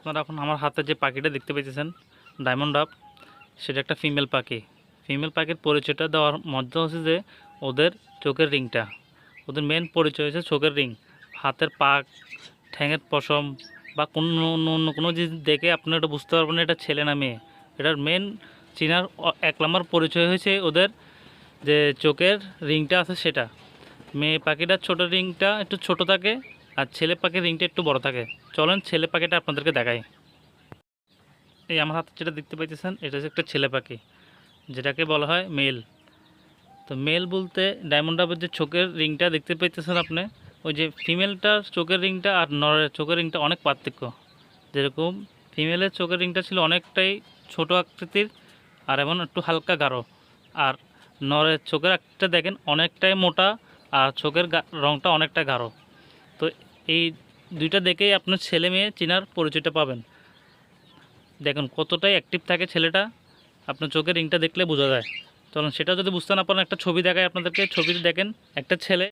আপনারা এখন আমার হাতে যে পাখিটা দেখতে পাইতেছেন ডায়মন্ড ডাব, সেটা একটা ফিমেল পাখি। ফিমেল পাখির পরিচয়টা দেওয়ার মধ্যে হচ্ছে যে ওদের চোখের রিংটা, ওদের মেন পরিচয় হচ্ছে চোখের রিং। হাতের পাক, ঠ্যাঙের পশম বা কোনো অন্য কোনো জিনিস দেখে আপনারা এটা বুঝতে পারবেন না এটা ছেলে না মেয়ে। এটার মেন চিনার এক নম্বর পরিচয় হয়েছে ওদের যে চোখের রিংটা আছে সেটা। মেয়ে পাখিটার ছোটো রিংটা একটু ছোট থাকে, আর ছেলে পাখির রিংটা একটু বড় থাকে। চলেন ছেলে পাখিটা আপনাদেরকে দেখাই। এই আমার হাতে যেটা দেখতে পাইতেছেন এটা হচ্ছে একটা ছেলে পাখি, যেটাকে বলা হয় মেল। তো মেল বলতে ডায়মন্ড ডাবের যে চোখের রিংটা দেখতে পাইতেছেন আপনি, ওই যে ফিমেলটার চোখের রিংটা আর নরের চোখের রিংটা অনেক পার্থক্য। যেরকম ফিমেলের চোখের রিংটা ছিল অনেকটাই ছোট আকৃতির আর এমন একটু হালকা গাঢ়, আর নরের চোখের একটা দেখেন অনেকটাই মোটা আর চোখের রংটা অনেকটা গাঢ়। তো এই দুইটা দেখেই আপনার ছেলে মেয়ে চেনার পরিচয়টা পাবেন। দেখুন কতটাই অ্যাক্টিভ থাকে ছেলেটা, আপনার চোখের রিংটা দেখলে বোঝা যায়। চলুন সেটা যদি বুঝতে না পারেন একটা ছবি দেখায় আপনাদেরকে। ছবিতে দেখেন একটা ছেলে